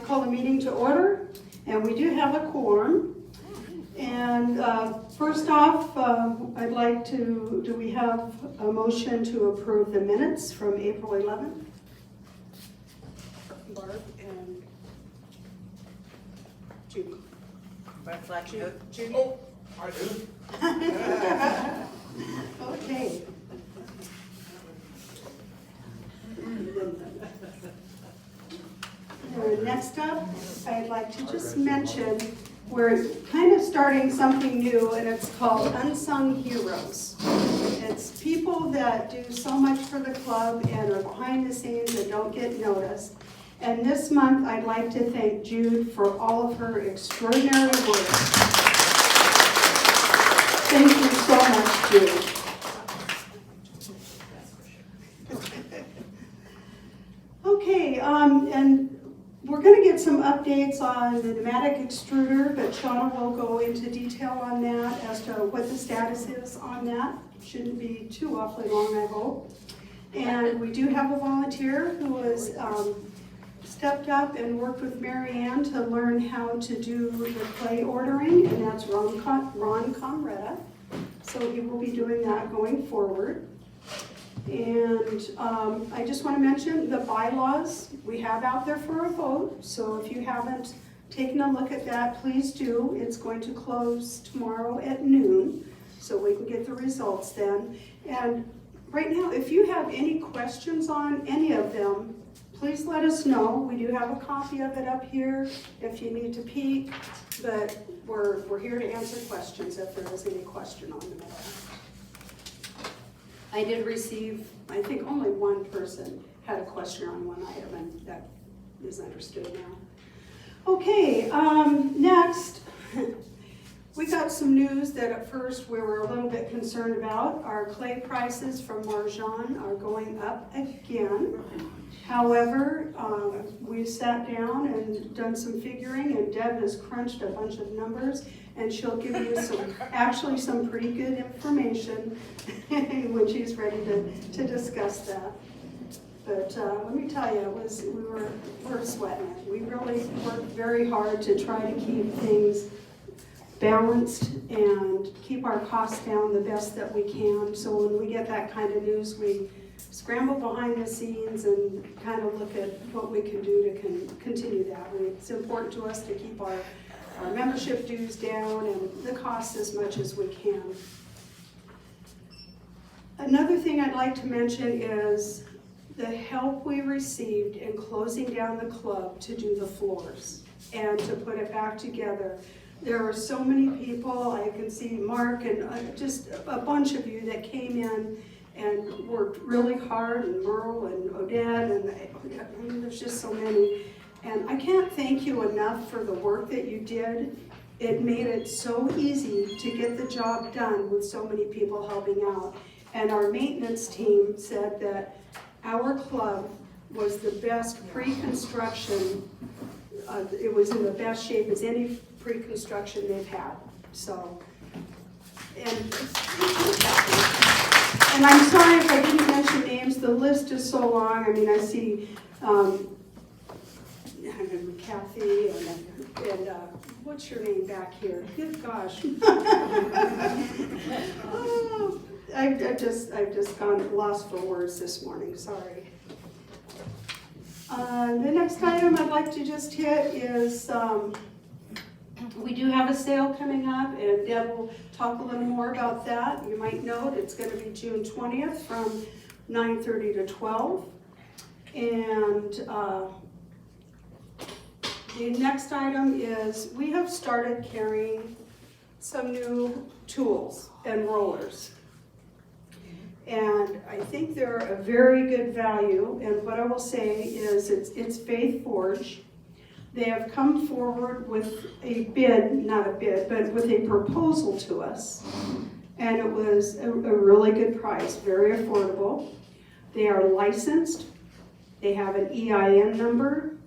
call the meeting to order, and we do have a quorum. And first off, I'd like to, do we have a motion to approve the minutes from April 11th? Barb and Judy. Judy? Oh, I do. Okay. Next up, I'd like to just mention, we're kind of starting something new, and it's called Unsung Heroes. It's people that do so much for the club and are behind the scenes and don't get noticed. And this month, I'd like to thank Jude for all of her extraordinary work. Thank you so much, Jude. Okay, and we're going to get some updates on the pneumatic extruder, but Shauna will go into detail on that as to what the status is on that. Shouldn't be too awfully long, I hope. And we do have a volunteer who has stepped up and worked with Mary Ann to learn how to do the clay ordering, and that's Ron Comretta. So he will be doing that going forward. And I just want to mention the bylaws we have out there for a vote. So if you haven't taken a look at that, please do. It's going to close tomorrow at noon, so we can get the results then. And right now, if you have any questions on any of them, please let us know. We do have a copy of it up here if you need to peek, but we're here to answer questions if there is any question on them. I did receive, I think only one person had a question on one item, and that is understood now. Okay, next, we got some news that at first we were a little bit concerned about. Our clay prices from Marjan are going up again. However, we sat down and done some figuring, and Deb has crunched a bunch of numbers, and she'll give you some pretty good information when she's ready to discuss that. But let me tell you, we're sweating it. We really worked very hard to try to keep things balanced and keep our costs down the best that we can. So when we get that kind of news, we scramble behind the scenes and kind of look at what we can do to continue that. It's important to us to keep our membership dues down and the costs as much as we can. Another thing I'd like to mention is the help we received in closing down the club to do the floors and to put it back together. There are so many people. I can see Mark and just a bunch of you that came in and worked really hard, and Merle and Odette, and I mean, there's just so many. And I can't thank you enough for the work that you did. It made it so easy to get the job done with so many people helping out. And our maintenance team said that our club was the best pre-construction. It was in the best shape as any pre-construction they've had. So, and I'm sorry if I didn't mention names. The list is so long. I mean, I see Kathy and what's your name back here? Good gosh. Oh, I've just gone lost for words this morning. Sorry. The next item I'd like to just hit is we do have a sale coming up, and Deb will talk a little more about that. You might note it's going to be June 20th from 9:30 to 12. And the next item is we have started carrying some new tools and rollers. And I think they're a very good value. And what I will say is it's Faith Forge. They have come forward with a bid, not a bid, but with a proposal to us. And it was a really good price, very affordable. They are licensed. They have an EIN number.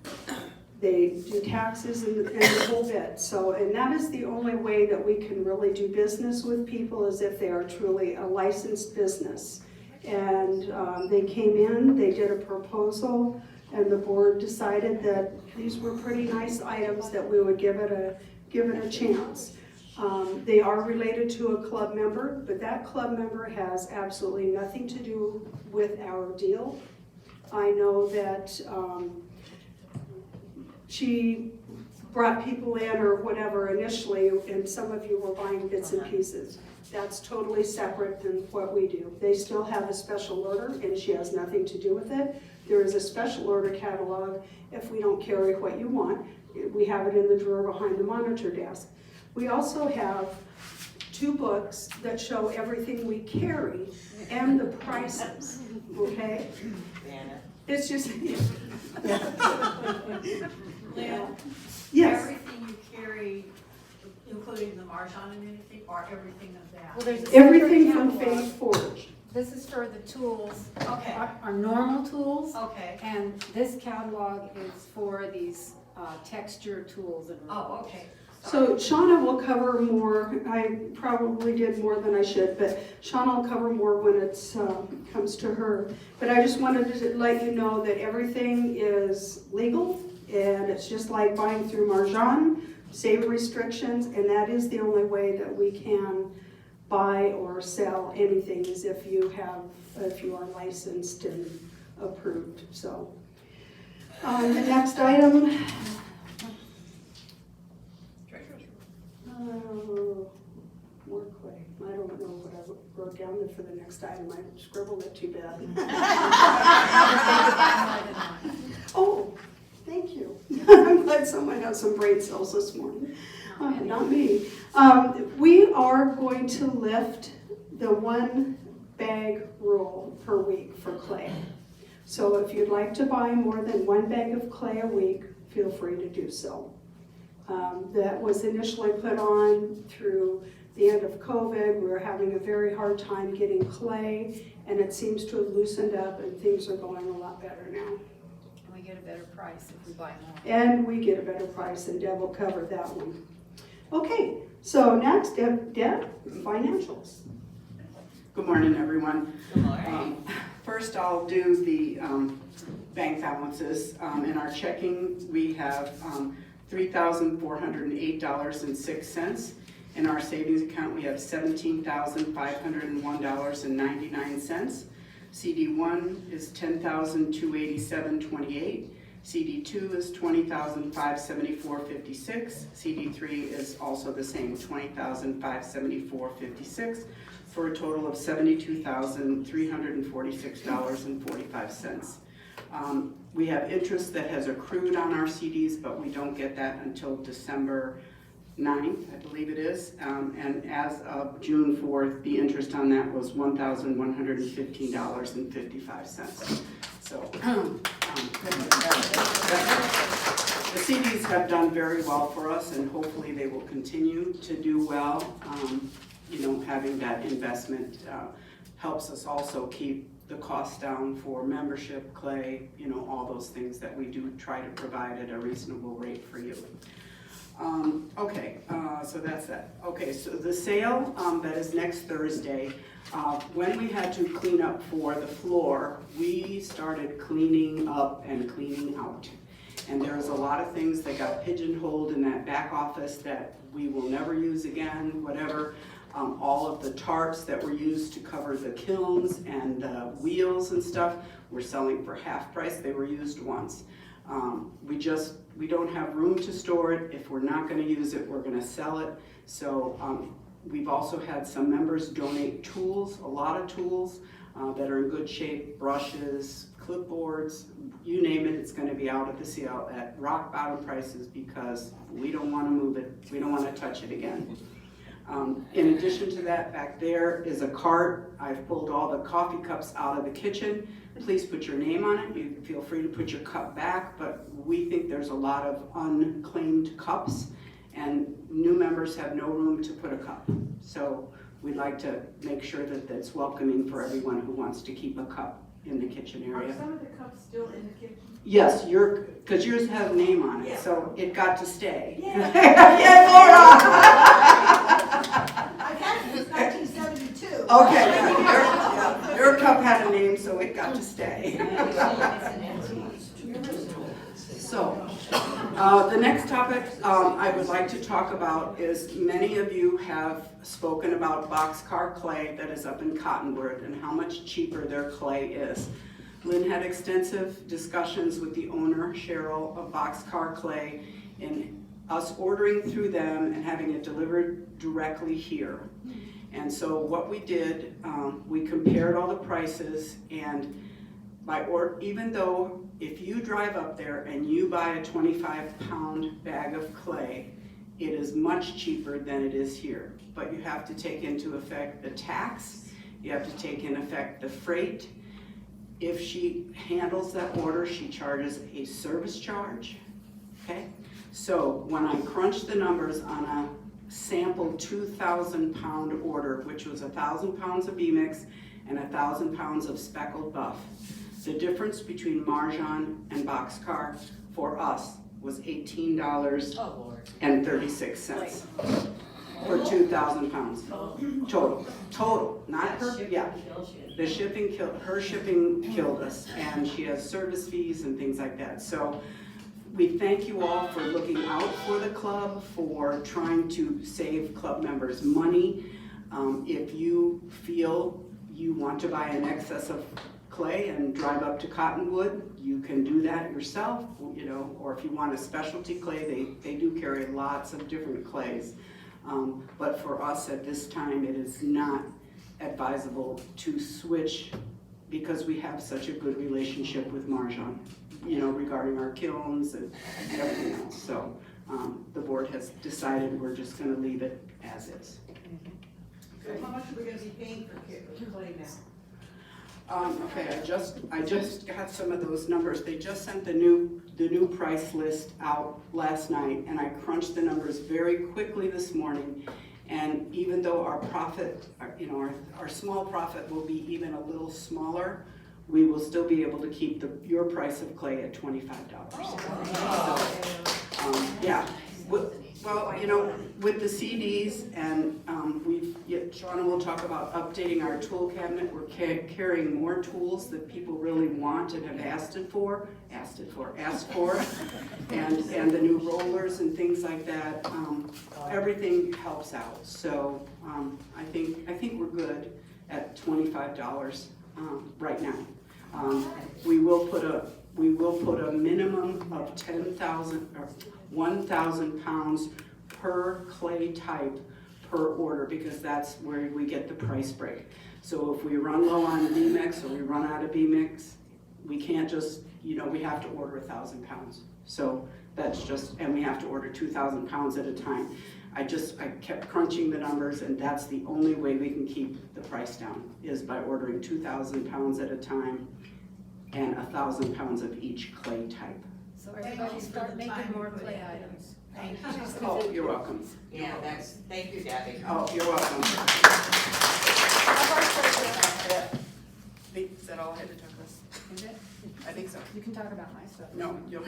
They do taxes and the whole bit. So, and that is the only way that we can really do business with people, is if they are truly a licensed business. And they came in, they did a proposal. and the board decided that these were pretty nice items that we would give it a chance. They are related to a club member, but that club member has absolutely nothing to do with our deal. I know that she brought people in or whatever initially, and some of you were buying bits and pieces. That's totally separate than what we do. They still have a special order, and she has nothing to do with it. There is a special order catalog if we don't carry what you want. We have it in the drawer behind the monitor desk. We also have 2 books that show everything we carry and the prices, okay? It's just, Lynn, yes. everything you carry, including the Marjan and anything, or everything of that? Well, there's a Everything separate from catalog. Faith Forge. This is for the tools, Okay, our normal tools, okay. and this catalog is for these texture tools and. Oh, okay. So Shauna will cover more. I probably did more than I should, but Shauna will cover more when it comes to her. But I just wanted to let you know that everything is legal, and it's just like buying through Marjan, save restrictions, and that is the only way that we can buy or sell anything is if you are licensed and approved. So the next item. More clay. I don't know what I wrote down there for the next item. I scribbled it too bad. Oh, thank you. I'm glad someone has some brain cells this morning. Not me. We are going to lift the 1 bag rule per week for clay. So if you'd like to buy more than 1 bag of clay a week, feel free to do so. That was initially put on through the end of COVID. We were having a very hard time getting clay, and it seems to have loosened up and things are going a lot better now. And we get a better price if we buy more. And we get a better price, and Deb will cover that one. Okay, so next, Deb, financials. Good morning, everyone. Good morning. First, I'll do the bank balances. In our checking, we have $3,408.06. In our savings account, we have $17,501.99. CD1 is $10,287.28. CD2 is $20,574.56. CD3 is also the same, $20,574.56, for a total of $72,346.45. We have interest that has accrued on our CDs, but we don't get that until December 9th, I believe it is. And as of June 4th, the interest on that was $1,115.55. So the CDs have done very well for us, and hopefully they will continue to do well. Having that investment helps us also keep the cost down for membership, clay, all those things that we do try to provide at a reasonable rate for you. So that's that. Okay, so the sale that is next Thursday, when we had to clean up for the floor, we started cleaning up and cleaning out. And there was a lot of things that got pigeonholed in that back office that we will never use again, whatever. All of the tarps that were used to cover the kilns and the wheels and stuff we're selling for half price. They were used once. We don't have room to store it. If we're not going to use it, we're going to sell it. So we've also had some members donate tools, a lot of tools that are in good shape, brushes, clipboards, you name it, it's going to be out at the sale at rock bottom prices because we don't want to move it. We don't want to touch it again. In addition to that, back there is a cart. I've pulled all the coffee cups out of the kitchen. Please put your name on it. You feel free to put your cup back, but we think there's a lot of unclaimed cups, and new members have no room to put a cup. So we'd like to make sure that that's welcoming for everyone who wants to keep a cup in the kitchen area. Are some of the cups still in the kitchen? Yes, because yours has a name on it, Yeah. so it got to stay. Yeah. Yeah, Laura! I've had it since 1972. Okay, your cup had a name, so it got to stay. The next topic I would like to talk about is many of you have spoken about boxcar clay that is up in Cottonwood and how much cheaper their clay is. Lynn had extensive discussions with the owner, Cheryl, of Boxcar Clay, in us ordering through them and having it delivered directly here. And so what we did, we compared all the prices, and even though if you drive up there and you buy a 25-pound bag of clay, it is much cheaper than it is here. But you have to take into effect the tax, you have to take into effect the freight. If she handles that order, she charges a service charge, okay? So when I crunched the numbers on a sample 2,000-pound order, which was 1,000 pounds of B-mix and 1,000 pounds of speckled buff, the difference between Marjan and Boxcar for us was $18.36 for 2,000 pounds. Total, not per, yeah. The shipping her shipping killed us, and she has service fees and things like that. So we thank you all for looking out for the club, for trying to save club members money. If you feel you want to buy an excess of clay and drive up to Cottonwood, you can do that yourself, you know, or if you want a specialty clay, they do carry lots of different clays. But for us at this time, it is not advisable to switch because we have such a good relationship with Marjan, you know, regarding our kilns and everything else. So the board has decided we're just going to leave it as is. So how much are we going to be paying for clay now? Okay, I just got some of those numbers. They just sent the new price list out last night, and I crunched the numbers very quickly this morning. And even though our profit, you know, our small profit will be even a little smaller, we will still be able to keep your price of clay at $25. Yeah. Well, you know, with the CDs and Shauna will talk about updating our tool cabinet. We're carrying more tools that people really want and have asked for, and the new rollers and things like that. Everything helps out. So I think we're good at $25 right now. We will put a minimum of 10,000 or 1,000 pounds per clay type per order, because that's where we get the price break. So if we run low on B-mix or we run out of B-mix, we can't just, you know, we have to order 1,000 pounds. So that's just, and we have to order 2,000 pounds at a time. I kept crunching the numbers, and that's the only way we can keep the price down, is by ordering 2,000 pounds at a time and 1,000 pounds of each clay type. So everybody start making more clay items. Thank you. Oh, you're welcome. Yeah, thank you, Debbie. Oh, you're welcome. Is that all I had to talk about? Is it? I think so. You can talk about my stuff. No, you'll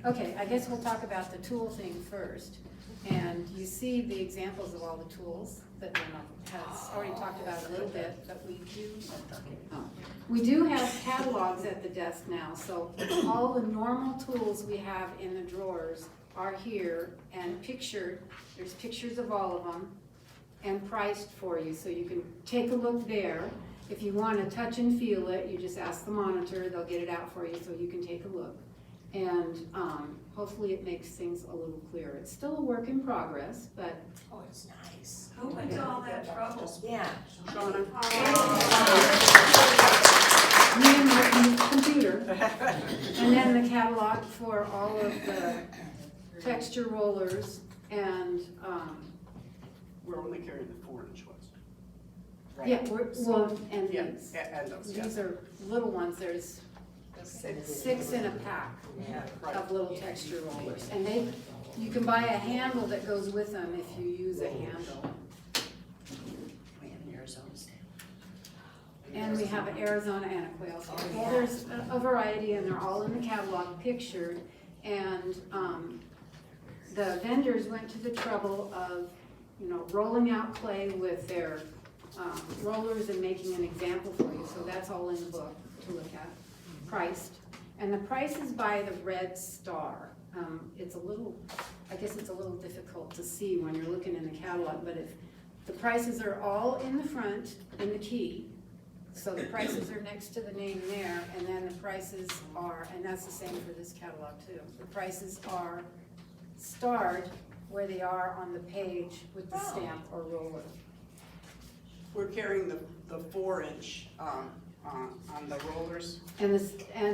Okay, I guess we'll talk about the tool thing first. And you see the examples of all the tools that Emma has already talked about a little bit, but we do have catalogs at the desk now, so all the normal tools we have in the drawers are here and pictured. There's pictures of all of them and priced for you, so you can take a look there. If you want to touch and feel it, you just ask the monitor, they'll get it out for you so you can take a look. And hopefully it makes things a little clearer. It's still a work in progress, but Oh, it's nice. Who went to all that trouble? Yeah. Shauna. me and my computer. And then the catalog for all of the texture rollers and, We're only carrying the 4-inch ones. yeah, and Yeah, these. and those, yeah. These are little ones. There's 6 in a pack of little texture rollers. And you can buy a handle that goes with them if you use a handle. And we have an Arizona and a quail scale. Well, there's a variety, and they're all in the catalog pictured. And the vendors went to the trouble of, you know, rolling out clay with their rollers and making an example for you. So that's all in the book to look at, priced. And the price is by the red star. It's a little, I guess it's a little difficult to see when you're looking in the catalog, but if the prices are all in the front, in the key, so the prices are next to the name there, and then the prices are, and that's the same for this catalog too. The prices are starred where they are on the page with the stamp or roller. We're carrying the 4-inch on the rollers. And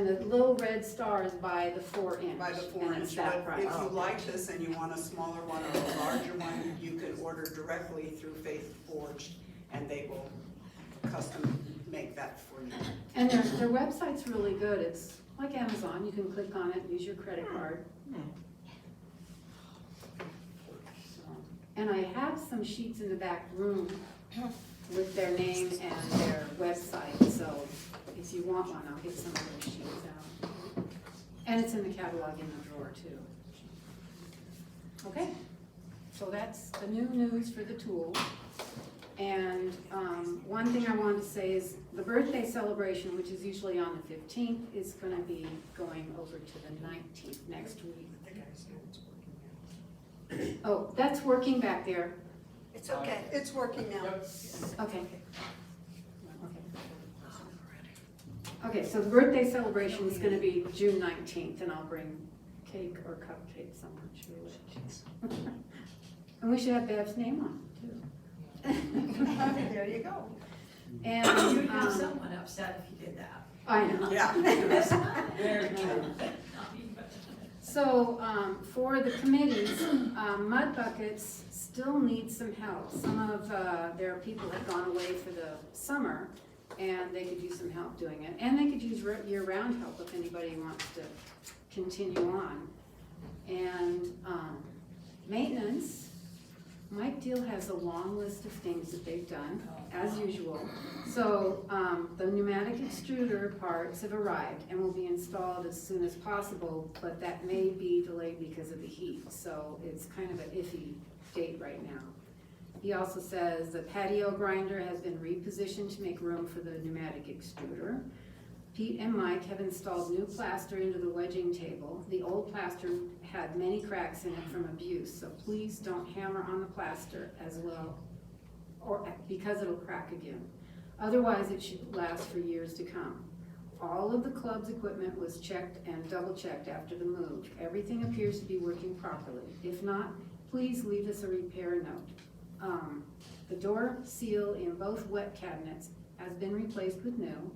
the little red star is by the 4-inch. By the and it's 4-inch, that but price. if you like this and you want a smaller one or a larger one, you can order directly through Faith Forged, and they will custom make that for you. And their website's really good. It's like Amazon. You can click on it, use your credit card. So, and I have some sheets in the back room with their name and their website, so if you want one, I'll get some of those sheets out. And it's in the catalog in the drawer too. Okay, so that's the new news for the tool. And one thing I wanted to say is the birthday celebration, which is usually on the 15th, is going to be going over to the 19th next week. Oh, that's working back there. It's okay. It's working now. Okay. Okay, so the birthday celebration is going to be June 19th, and I'll bring cake or cupcakes, I'm not sure which. And we should have Bev's name on it, too. There you go. And, You'd have someone upset if you did that. I know. Yeah. Very true. So, for the committees, Mud Buckets still need some help. Some of their people have gone away for the summer, and they could use some help doing it. And they could use year-round help if anybody wants to continue on. And maintenance, Mike Deal has a long list of things that they've done, as usual. So the pneumatic extruder parts have arrived and will be installed as soon as possible, but that may be delayed because of the heat. So it's kind of an iffy date right now. He also says the patio grinder has been repositioned to make room for the pneumatic extruder. Pete and Mike have installed new plaster into the wedging table. The old plaster had many cracks in it from abuse, so please don't hammer on the plaster as well, or because it'll crack again. Otherwise, it should last for years to come. All of the club's equipment was checked and double-checked after the move. Everything appears to be working properly. If not, please leave us a repair note. The door seal in both wet cabinets has been replaced with new.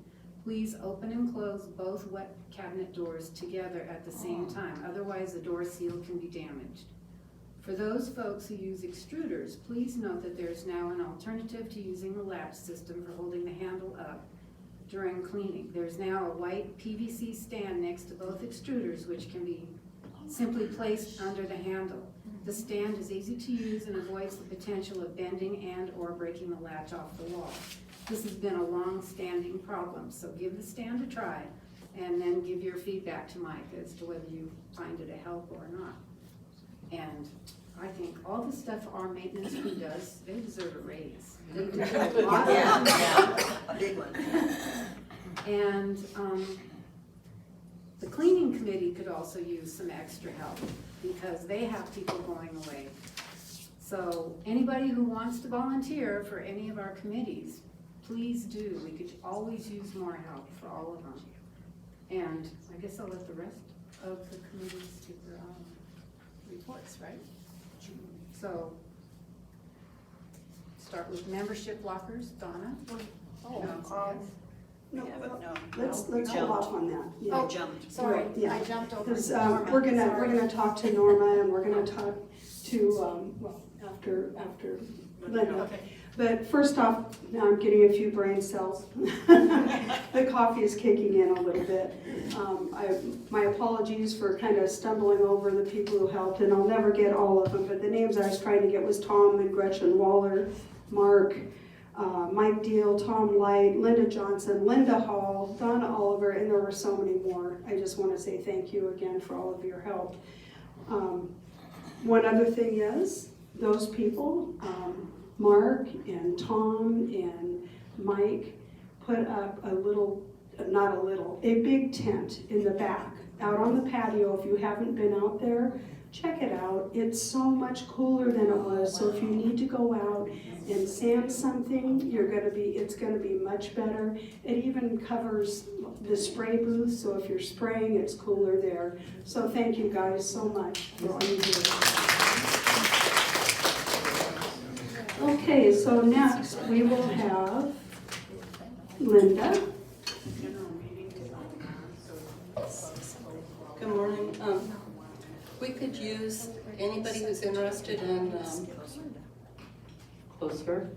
Please open and close both wet cabinet doors together at the same time, otherwise the door seal can be damaged. For those folks who use extruders, please note that there's now an alternative to using the latch system for holding the handle up during cleaning. There's now a white PVC stand next to both extruders, which can be simply placed under the handle. The stand is easy to use and avoids the potential of bending and or breaking the latch off the wall. This has been a long-standing problem, so give the stand a try and then give your feedback to Mike as to whether you find it a help or not. And I think all the stuff our maintenance crew does, they deserve a raise. They do a lot of A big one. And the cleaning committee could also use some extra help because they have people going away. So anybody who wants to volunteer for any of our committees, please do. We could always use more help for all of them. And I guess I'll let the rest of the committees give their reports, right? So, start with membership lockers, Donna? No, No. let's hold off on that. Yeah. Oh, Jumped. sorry, Yeah. I jumped over. Because Norma. we're Sorry. gonna talk to Norma and we're gonna talk to, after Linda. Okay. But first off, now I'm getting a few brain cells. The coffee is kicking in a little bit. My apologies for kind of stumbling over the people who helped, and I'll never get all of them, but the names I was trying to get was Tom and Gretchen Waller, Mark, Mike Deal, Tom Light, Linda Johnson, Linda Hall, Donna Oliver, and there were so many more. I just want to say thank you again for all of your help. One other thing is, those people, Mark and Tom and Mike put up a little not a little, a big tent in the back, out on the patio. If you haven't been out there, check it out. It's so much cooler than it was, so if you need to go out and sand something, it's gonna be much better. It even covers the spray booth, so if you're spraying, it's cooler there. So thank you guys so much for all you do. Okay, so next we will have Linda. Good morning. We could use anybody who's interested in, closer.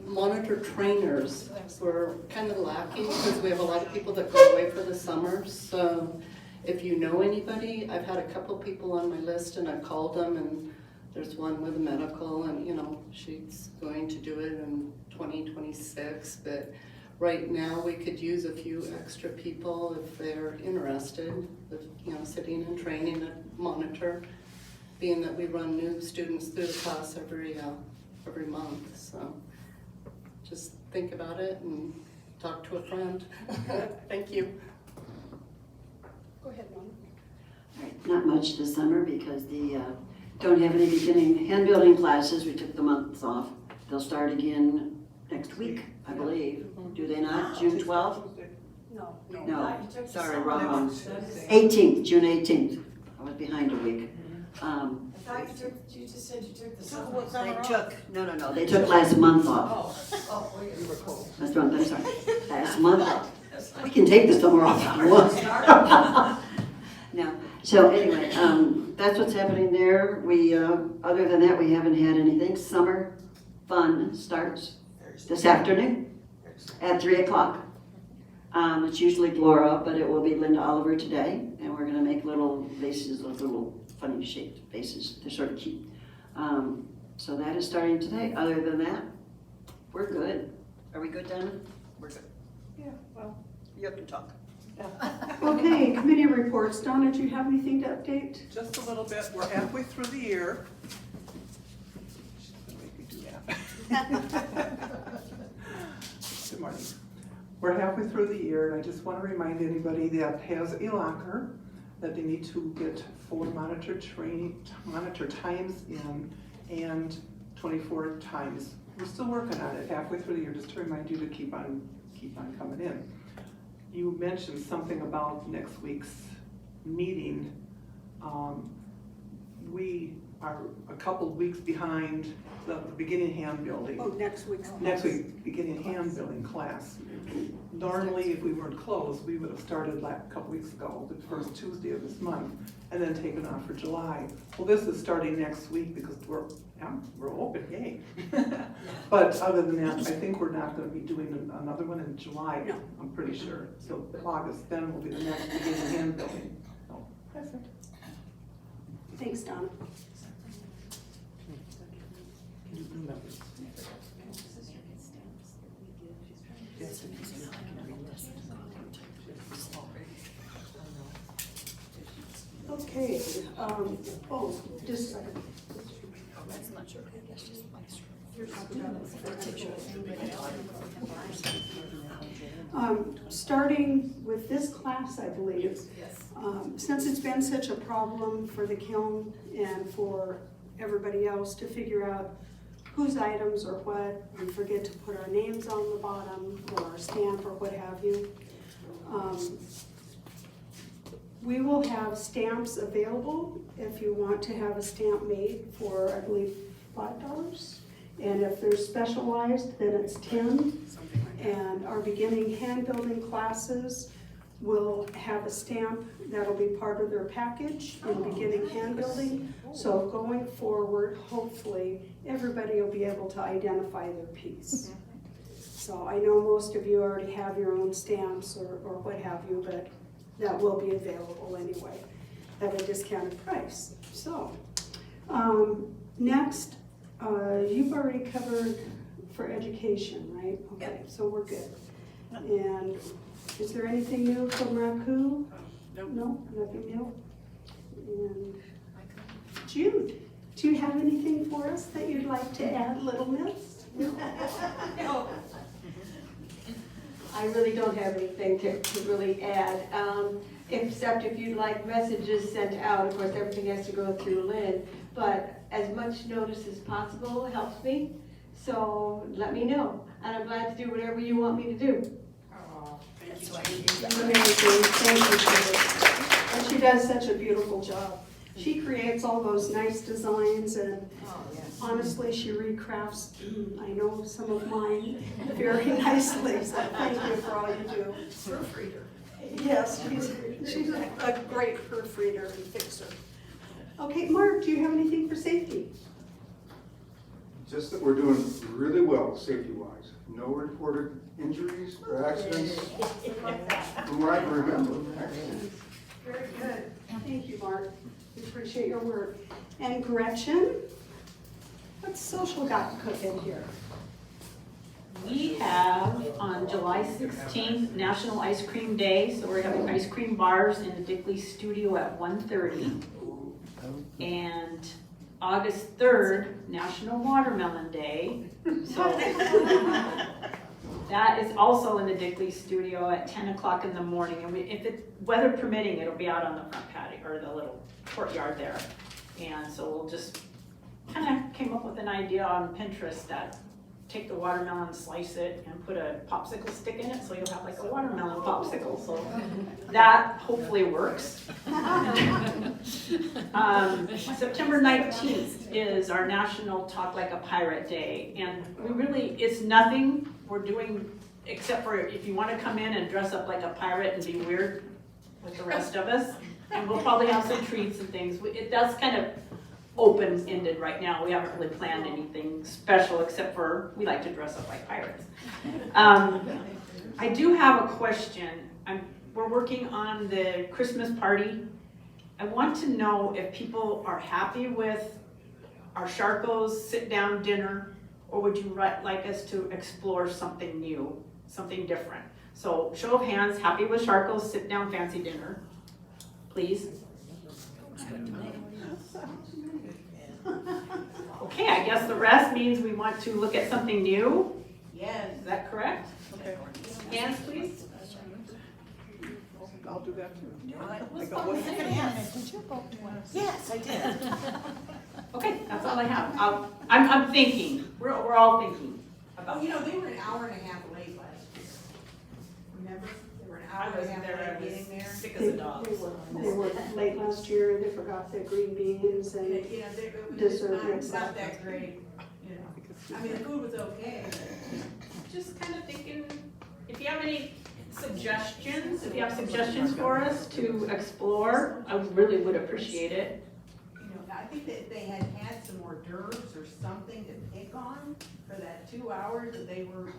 Monitor trainers. We're kind of lacking because we have a lot of people that go away for the summer. So if you know anybody, I've had a couple people on my list and I've called them, and there's one with a medical, and she's going to do it in 2026, but right now we could use a few extra people if they're interested, sitting and training a monitor, being that we run new students through the class every month. So just think about it and talk to a friend. Thank you. Go ahead, Mom. Not much this summer because don't have any beginning hand building classes. We took the months off. They'll start again next week, I believe. Do they not? June 12th? No. No, sorry, wrong one. 18th, June 18th. I was behind a week. I thought you just said you took the summer. No. They took last month off. You were cold. Last month, I'm sorry. Last month off. We can take the summer off if we want. No. So anyway, that's what's happening there. We, other than that, we haven't had anything. Summer fun starts this afternoon at 3 o'clock. It's usually Glora, but it will be Linda Oliver today, and we're gonna make little vases, those little funny shaped vases. They're sort of cute. So that is starting today. Other than that, we're good. Are we good, Donna? We're good. Yeah, well, You can talk. Okay, committee reports. Donna, do you have anything to update? just a little bit. We're halfway through the year. She's gonna make me do that. Good morning. We're halfway through the year, and I just want to remind anybody that has a locker that they need to get 4 monitor times in and 24 times. We're still working on it halfway through the year, just to remind you to keep on coming in. You mentioned something about next week's meeting. We are a couple weeks behind the beginning hand building. Oh, next week's. Next week, beginning hand building class. Normally, if we weren't closed, we would have started like a couple weeks ago, the first Tuesday of this month, and then taken off for July. Well, this is starting next week because we're open, yay. But other than that, I think we're not gonna be doing another one in July. No. I'm pretty sure. So August then will be the next beginning hand building. So, that's it. Thanks, Donna. Okay, just a second. Starting with this class, I believe, since it's been such a problem for the kiln and for everybody else to figure out whose items or what, we forget to put our names on the bottom or our stamp or what have you. We will have stamps available if you want to have a stamp made for, I believe, $5. And if they're specialized, then it's 10. And our beginning hand building classes will have a stamp that'll be part of their package in beginning hand building. So going forward, hopefully, everybody will be able to identify their piece. So I know most of you already have your own stamps or what have you, but that will be available anyway at a discounted price. So, next, you've already covered for education, right? Okay, so we're good. And is there anything new from Raku? No, nothing new? And Jude, do you have anything for us that you'd like to add, Little Miss? No. I really don't have anything to really add, except if you'd like messages sent out, of course, everything has to go through Lynn, but as much notice as possible helps me, so let me know, and I'm glad to do whatever you want me to do. Amazing, thank you, Shirley. And she does such a beautiful job. She creates all those nice designs, and honestly, she recrafts, I know some of mine very nicely, so thank you for all you do. Proofreader. Yes, she's a great proofreader and fixer. Okay, Mark, do you have anything for safety? Just that we're doing really well safety-wise. No reported injuries or accidents from what I can remember. Very good. Thank you, Mark. We appreciate your work. And Gretchen, what's social got cooking here? We have on July 16th, National Ice Cream Day, so we're having ice cream bars in the Dickley studio at 1:30. And August 3rd, National Watermelon Day. So that is also in the Dickley studio at 10 o'clock in the morning. And if it, weather permitting, it'll be out on the front patio, or the little courtyard there. And so we'll just kind of came up with an idea on Pinterest that take the watermelon, slice it, and put a popsicle stick in it, so you'll have like a watermelon popsicle. So that hopefully works. September 19th is our National Talk Like a Pirate Day, and we really, it's nothing we're doing except for if you want to come in and dress up like a pirate and be weird with the rest of us, and we'll probably have some treats and things. It does kind of open-ended right now. We haven't really planned anything special except for we like to dress up like pirates. I do have a question. We're working on the Christmas party. I want to know if people are happy with our Sharko's sit-down dinner, or would you like us to explore something new, something different? So show of hands, happy with Sharko's sit-down fancy dinner, please. Okay, I guess the rest means we want to look at something new. Yes. Is that correct? Okay, Hands, please. I'll do that too. Let's got go one. with Did you vote twice? Yes, I did. Okay, that's all I have. I'm thinking. We're all thinking Oh, about. you know, they were an hour and a half late last year. Remember? They were an I hour and was a half there. I late getting there. was sick They as a dog. they were late last year, they forgot the green beans You and know, it was dessert just mix. not that great, you know. I mean, the food was okay, but Just kind of thinking, if you have any suggestions, if you have suggestions for us to explore, I really would appreciate it. you know, I think that they had some hors d'oeuvres or something to pick on for that 2 hours that they were.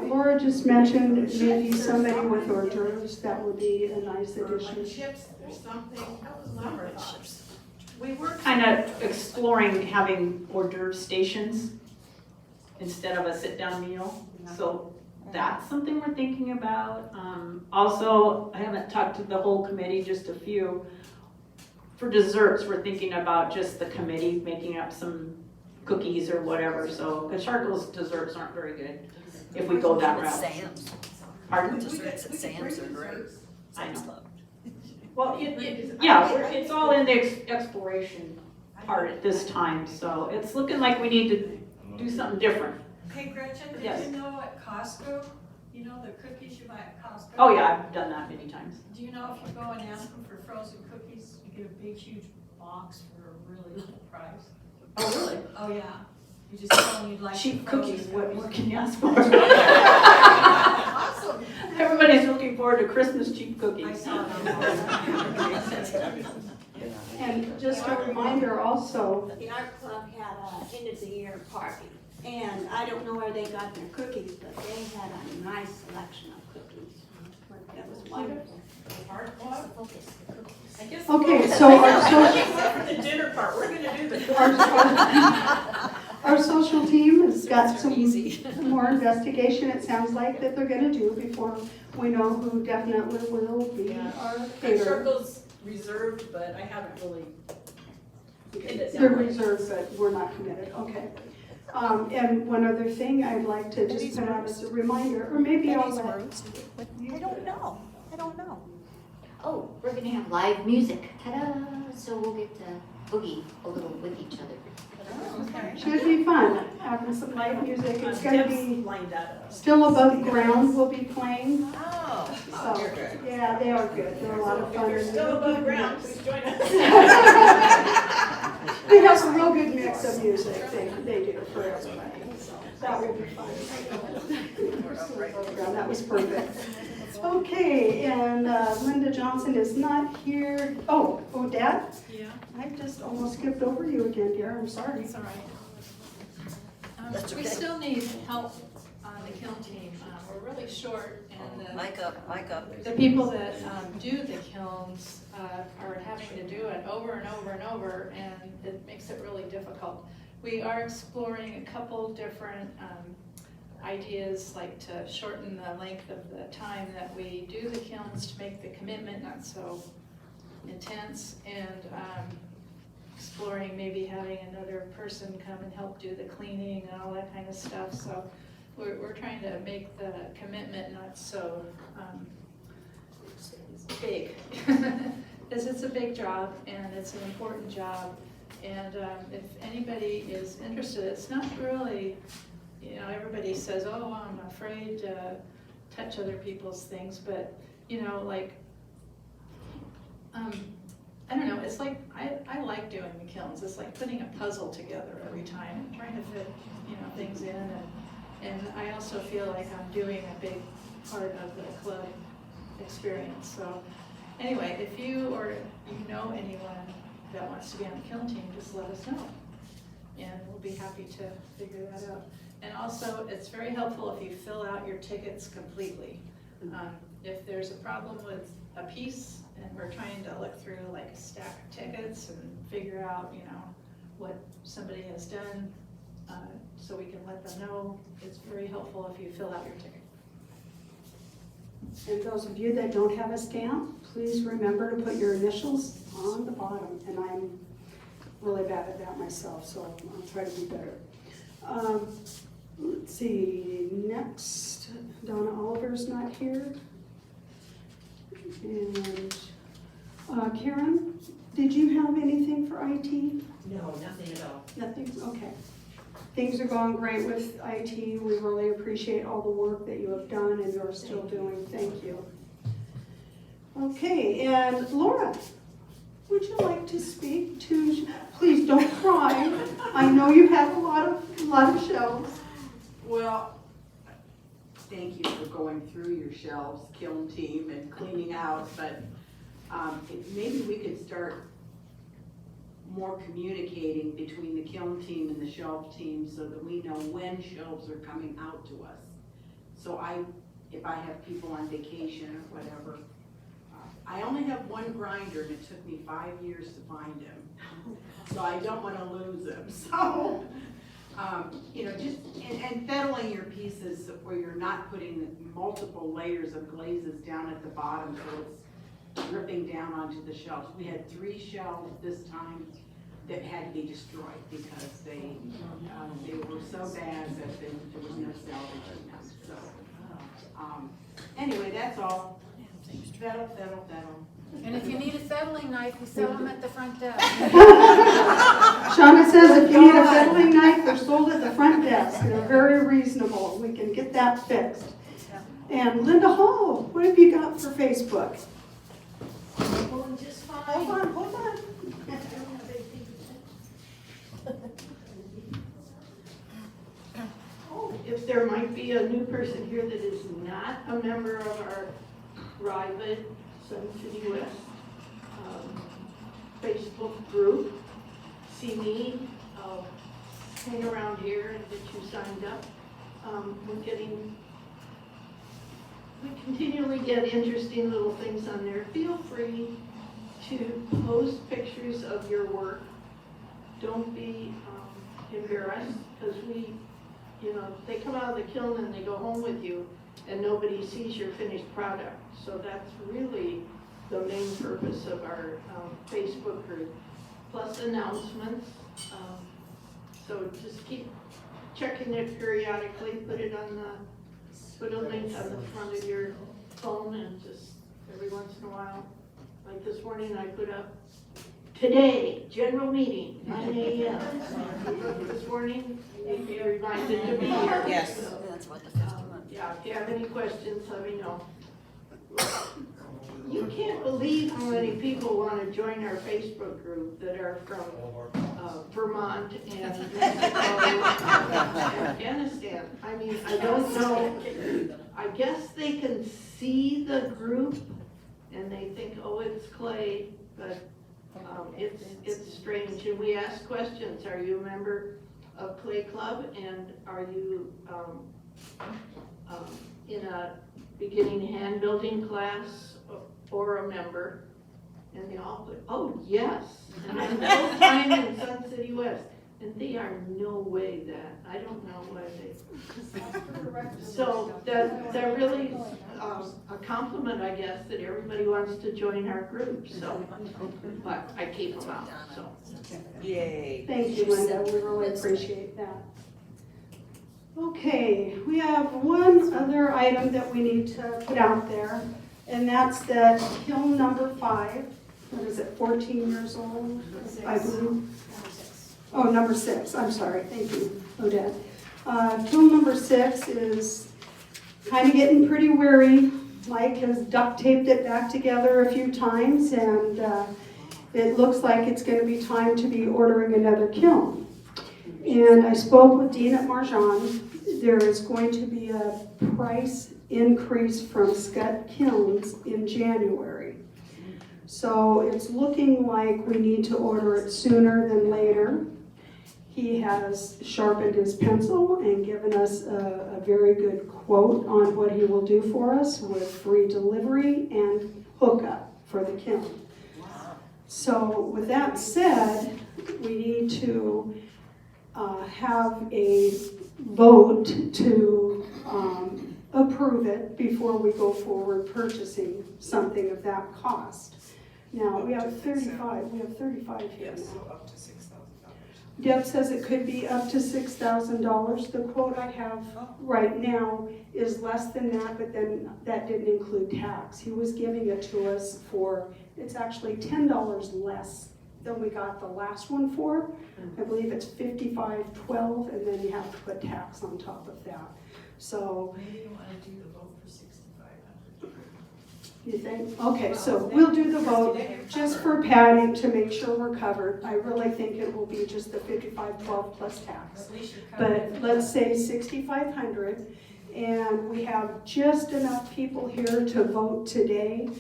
Laura just mentioned maybe somebody with hors d'oeuvres, that would be a nice Or addition. like chips or something, summer thoughts. We were kind of exploring having hors d'oeuvre stations instead of a sit-down meal. So that's something we're thinking about. Also, I haven't talked to the whole committee, just a few. For desserts, we're thinking about just the committee making up some cookies or whatever. So, because Sharko's desserts aren't very good if we go that route. Sam's. Pardon? Desserts at Sam's are great. I know. Club. Well, it's all in the exploration part at this time. So it's looking like we need to do something different. Hey Gretchen, did Yes. you know at Costco, you know the cookies you buy at Costco? Oh yeah, I've done that many times. Do you know if you go and ask them for frozen cookies, you get a big huge box for a really little price? Oh, really? Oh, yeah. You just tell them you'd like. Cheap some frozen cookies, what more can you ask for? Awesome. Everybody's looking forward to Christmas cheap I cookies. saw them. And just a reminder also, The art club had a end of the year party, and I don't know where they got their cookies, but they had a nice selection of cookies. That was wonderful. Art club? I guess. okay, so our social, For the dinner part, we're gonna do the. our social team has got some more investigation, it sounds like, that they're gonna do before we know who definitely will be our caterer. Circle's reserved, but I haven't really. They're reserved, but we're not committed, okay. And one other thing I'd like to just put out as a reminder, or maybe I'll let. I don't know. I don't know. Oh, we're gonna have live music. Ta-da! So we'll get to boogie a little with each other. Should be fun, having some live music. It's gonna be Lined up. still above ground we'll be playing. Oh, So, you're good. yeah, they are good. They're a lot of fun. If you're still above ground, please join us. They have a real good mix of music. They do for everybody. So that will be fun. Yeah, that was perfect. Okay, and Linda Johnson is not here. Oh, Dad? Yeah, I just almost skipped over you again, dear. I'm sorry. it's all right. We still need help on the kiln team. We're really short, and Mic up. the people that do the kilns are having to do it over and over and over, and it makes it really difficult. We are exploring a couple different ideas, like to shorten the length of the time that we do the kilns to make the commitment not so intense, and exploring maybe having another person come and help do the cleaning and all that kind of stuff. So we're trying to make the commitment not so big, because it's a big job and it's an important job. And if anybody is interested, it's not really, you know, everybody says, oh, I'm afraid to touch other people's things, but, you know, like, I don't know, it's like, I like doing the kilns. It's like putting a puzzle together every time and trying to fit, you know, things in. And I also feel like I'm doing a big part of the club experience. So anyway, if you or you know anyone that wants to be on the kiln team, just let us know. And we'll be happy to figure that out. And also, it's very helpful if you fill out your tickets completely. If there's a problem with a piece and we're trying to look through like a stack of tickets and figure out, you know, what somebody has done, so we can let them know, it's very helpful if you fill out your ticket. And those of you that don't have a stamp, please remember to put your initials on the bottom. And I'm really bad at that myself, so I'll try to be better. Let's see, next, Donna Oliver's not here. And Karen, did you have anything for IT? No, nothing at all. Nothing, okay. Things are going great with IT. We really appreciate all the work that you have done and you're still doing. Thank you. Okay, and Laura, would you like to speak to, please don't cry. I know you have a lot of shelves. Well, thank you for going through your shelves, kiln team, and cleaning out, but maybe we could start more communicating between the kiln team and the shelf team so that we know when shelves are coming out to us. So if I have people on vacation or whatever, I only have one grinder and it took me 5 years to find him. So I don't want to lose him. So, you know, just, and fettling your pieces where you're not putting multiple layers of glazes down at the bottom so it's dripping down onto the shelves. We had 3 shelves this time that had to be destroyed because they were so bad that there was no salvage in them. So, anyway, that's all. Fettle. And if you need a fettling knife, we sell them at the front desk. Shauna says if you need a fettling knife, they're sold at the front desk. They're very reasonable. We can get that fixed. And Linda Hall, what have you got for Facebook? Going just fine. Hold on. If there might be a new person here that is not a member of our private Sun City West Facebook group, see me, I'll hang around here and get you signed up. We continually get interesting little things on there. Feel free to post pictures of your work. Don't be embarrassed, because they come out of the kiln and they go home with you and nobody sees your finished product. So that's really the main purpose of our Facebook group, plus announcements. So just keep checking it periodically, put a link on the front of your phone and just every once in a while. Like this morning I put up, today, general meeting, 9 a.m. This morning, you're reminded to be here. Yes. So, That's what the 51. yeah, if you have any questions, let me know. You can't believe how many people want to join our Facebook group that are from Vermont and Mexico and Afghanistan. I mean, I don't know, I guess they can see the group and they think, oh, it's Clay, but it's strange. And we ask questions, are you a member of Clay Club, and are you in a beginning hand building class or a member? And they all put, oh, yes, and I'm full time in Sun City West. And they are no way that, I don't know why they. So that really a compliment, I guess, that everybody wants to join our group, so. But I keep them out, so. Yay. Thank you, Linda, we really appreciate that. Okay, we have one other item that we need to put out there, and that's that kiln number 5. What is it, 14 years old, I believe? Oh, number 6, I'm sorry, thank you, Odette. Kiln number 6 is kind of getting pretty weary. Mike has duct taped it back together a few times, and it looks like it's going to be time to be ordering another kiln. And I spoke with Dean at Marjan. There is going to be a price increase from Scott Kilns in January. So it's looking like we need to order it sooner than later. He has sharpened his pencil and given us a very good quote on what he will do for us with free delivery and hookup for the kiln. So with that said, we need to have a vote to approve it before we go forward purchasing something of that cost. Now, we have 35 here Yes, now. so up to $6,000. Deb says it could be up to $6,000. The quote I have right now is less than that, but then that didn't include tax. He was giving it to us for, it's actually $10 less than we got the last one for. I believe it's $55.12, and then you have to put tax on top of that. So. Maybe you want to do the vote for $6,500. You think? Okay, so we'll do the vote just for padding to make sure we're covered. I really think it will be just the $55.12 plus tax. At least you're covered. But let's say $6,500, and we have just enough people here to vote today.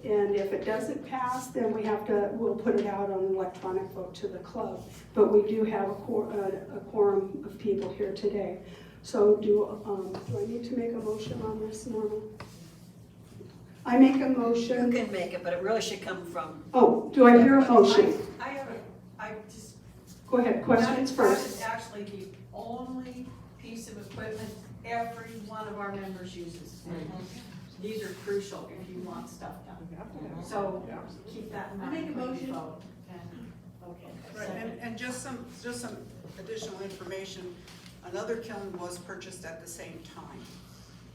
And if it doesn't pass, then we'll put it out on an electronic vote to the club. But we do have a quorum of people here today. So do I need to make a motion on this, Norma? I make a motion. You can make it, but it really should come from. Oh, do I hear a motion? I just. Go ahead, questions That first. is actually the only piece of equipment every one of our members uses. These are crucial if you want stuff done. So keep that in mind. I make a when you motion. vote. Okay. Right, and just some additional information, another kiln was purchased at the same time.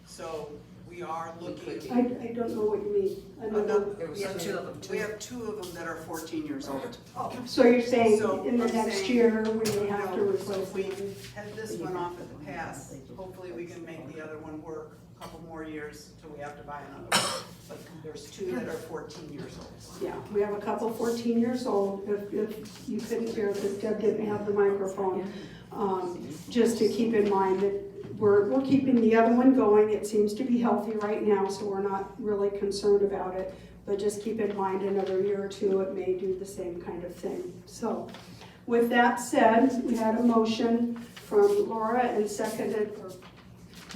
So we are looking. I don't know what you mean. I don't know. We have two of them. We have 2 of them that are 14 years old. So you're saying So in the I'm next saying, year, we may have to So replace we them? had this one off at the pass, hopefully we can make the other one work a couple more years till we have to buy another one. But there's 2 that are 14 years old. Yeah, we have a couple 14 years old, if you couldn't hear, because Deb didn't have the microphone. Just to keep in mind that we're keeping the other one going. It seems to be healthy right now, so we're not really concerned about it. But just keep in mind, another year or 2, it may do the same kind of thing. So with that said, we had a motion from Laura and seconded, or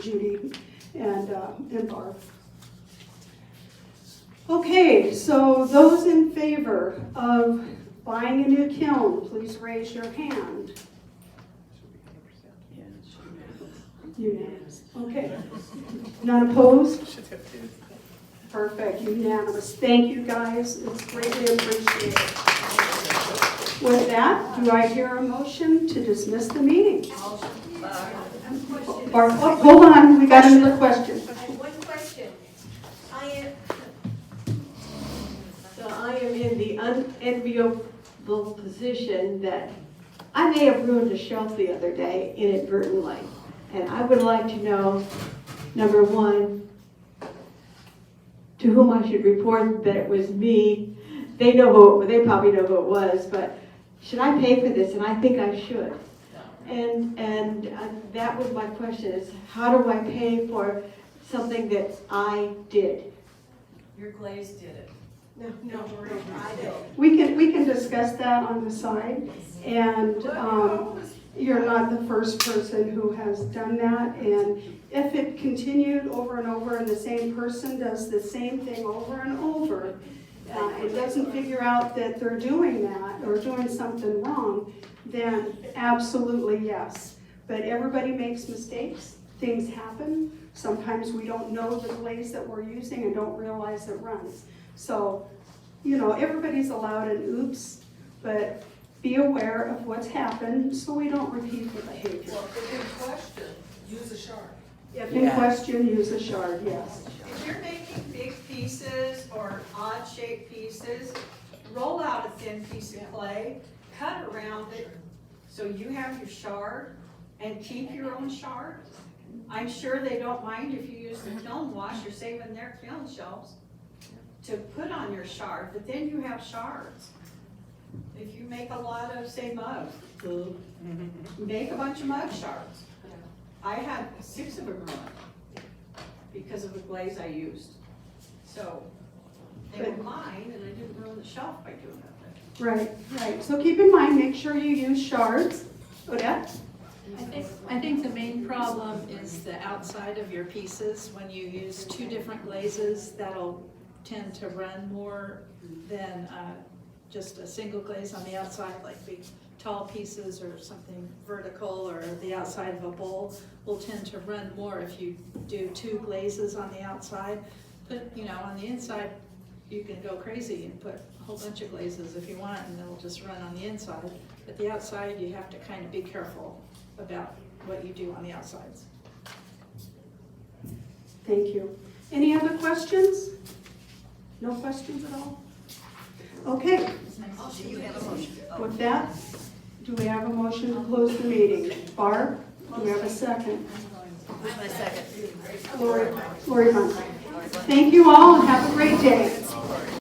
Judy and Barb. Okay, so those in favor of buying a new kiln, please raise your hand. Unanimous. Okay. None opposed? Perfect, unanimous. Thank you, guys. It's greatly appreciated. With that, do I hear a motion to dismiss the meeting? Barb, oh, hold on, we got another question. I have one question. I am in the unenviable position that I may have ruined a shelf the other day inadvertently. And I would like to know, number one, to whom I should report that it was me. They probably know who it was, but should I pay for this? And I think I should. And that was my question, is how do I pay for something that I did? Your glaze did it. No, I did. We can discuss that on the side, and you're not the first person who has done that, and if it continued over and over and the same person does the same thing over and over, and doesn't figure out that they're doing that or doing something wrong, then absolutely yes. But everybody makes mistakes, things happen. Sometimes we don't know the glaze that we're using and don't realize it runs. So, everybody's allowed an oops, but be aware of what's happened so we don't repeat the behavior. Well, if in question, use a shard. If in question, use a shard, yes. If you're making big pieces or odd shaped pieces, roll out a thin piece of clay, cut around it so you have your shard, and keep your own shard. I'm sure they don't mind if you use the kiln wash, you're saving their kiln shelves to put on your shard, but then you have shards. If you make a lot of, say, mugs, make a bunch of mug shards. I had 6 of them ruined because of the glaze I used. So they were mine, and I didn't ruin the shelf by doing that. Right. So keep in mind, make sure you use shards. Odette? I think the main problem is the outside of your pieces. When you use 2 different glazes, that'll tend to run more than just a single glaze on the outside, like big tall pieces or something vertical, or the outside of a bowl will tend to run more if you do 2 glazes on the outside. But on the inside, you can go crazy and put a whole bunch of glazes if you want, and it'll just run on the inside. But the outside, you have to kind of be careful about what you do on the outsides. Thank you. Any other questions? No questions at all? Okay. With that, do we have a motion to close the meeting? Barb, do we have a second? Who's my second? Lori Hunt. Thank you all and have a great day.